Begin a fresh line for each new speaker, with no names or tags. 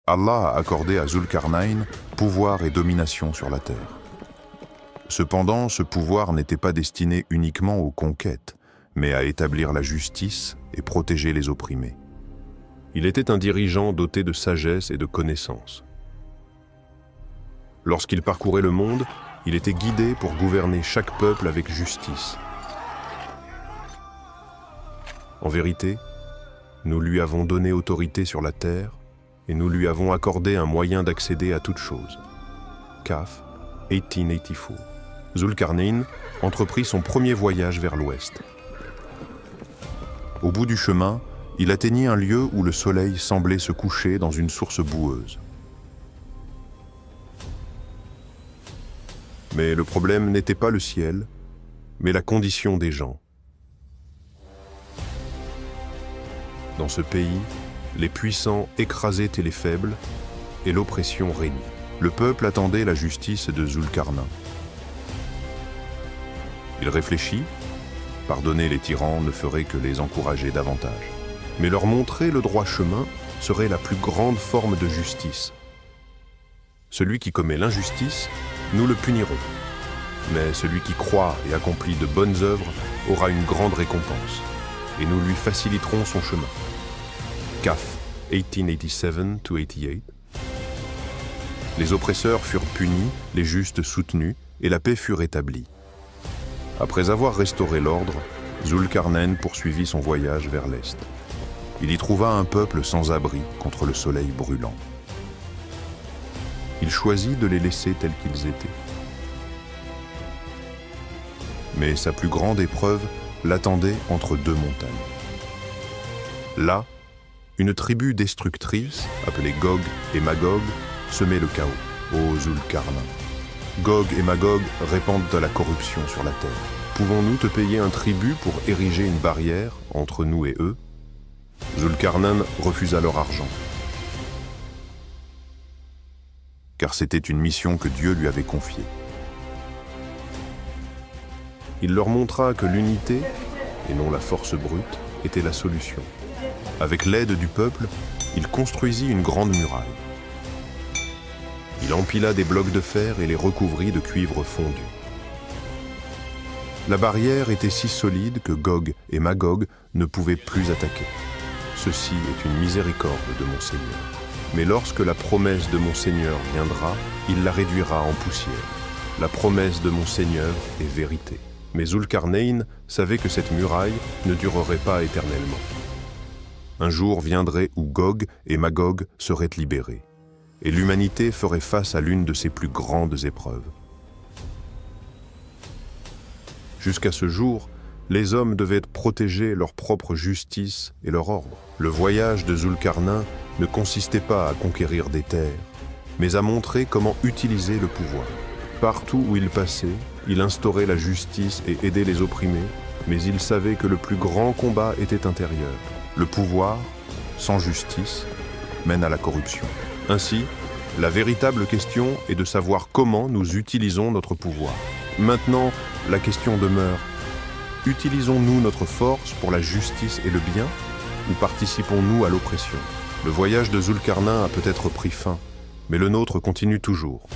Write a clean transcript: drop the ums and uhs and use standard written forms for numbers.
Allah a accordé à Zulkarnaïn pouvoir et domination sur la terre. Cependant, ce pouvoir n'était pas destiné uniquement aux conquêtes, mais à établir la justice et protéger les opprimés.
Il était un dirigeant doté de sagesse et de connaissances. Lorsqu'il parcourait le monde, il était guidé pour gouverner chaque peuple avec justice. En vérité, nous lui avons donné autorité sur la terre et nous lui avons accordé un moyen d'accéder à toute chose. Kahf, 1884. Zulkarnaïn entreprit son premier voyage vers l'ouest.
Au bout du chemin, il atteignit un lieu où le soleil semblait se coucher dans une source boueuse.
Mais le problème n'était pas le ciel, mais la condition des gens. Dans ce pays, les puissants écrasaient les faibles et l'oppression régnait.
Le peuple attendait la justice de Zulkarnaïn. Il réfléchit, pardonner les tyrans ne ferait que les encourager davantage.
Mais leur montrer le droit chemin serait la plus grande forme de justice. Celui qui commet l'injustice, nous le punirons. Mais celui qui croit et accomplit de bonnes œuvres aura une grande récompense, et nous lui faciliterons son chemin. Kahf, 1887-88. Les oppresseurs furent punis, les justes soutenus, et la paix fut rétablie. Après avoir restauré l'ordre, Zulkarnaïn poursuivit son voyage vers l'est. Il y trouva un peuple sans abri contre le soleil brûlant. Il choisit de les laisser tels qu'ils étaient. Mais sa plus grande épreuve l'attendait entre deux montagnes. Là, une tribu destructrice, appelée Gog et Magog, semait le chaos. Ô Zulkarnaïn, Gog et Magog répandent de la corruption sur la terre. Pouvons-nous te payer un tribut pour ériger une barrière entre nous et eux? Zulkarnaïn refusa leur argent,
car c'était une mission que Dieu lui avait confiée.
Il leur montra que l'unité, et non la force brute, était la solution. Avec l'aide du peuple, il construisit une grande muraille. Il empila des blocs de fer et les recouvrit de cuivre fondu. La barrière était si solide que Gog et Magog ne pouvaient plus attaquer. Ceci est une miséricorde de mon Seigneur. Mais lorsque la promesse de mon Seigneur viendra, il la réduira en poussière. La promesse de mon Seigneur est vérité. Mais Zulkarnaïn savait que cette muraille ne durerait pas éternellement. Un jour viendrait où Gog et Magog seraient libérés, et l'humanité ferait face à l'une de ses plus grandes épreuves. Jusqu'à ce jour, les hommes devaient protéger leur propre justice et leur ordre. Le voyage de Zulkarnaïn ne consistait pas à conquérir des terres, mais à montrer comment utiliser le pouvoir. Partout où il passait, il instaurait la justice et aidait les opprimés, mais il savait que le plus grand combat était intérieur. Le pouvoir, sans justice, mène à la corruption. Ainsi, la véritable question est de savoir comment nous utilisons notre pouvoir. Maintenant, la question demeure: utilisons-nous notre force pour la justice et le bien, ou participons-nous à l'oppression? Le voyage de Zulkarnaïn a peut-être pris fin, mais le nôtre continue toujours.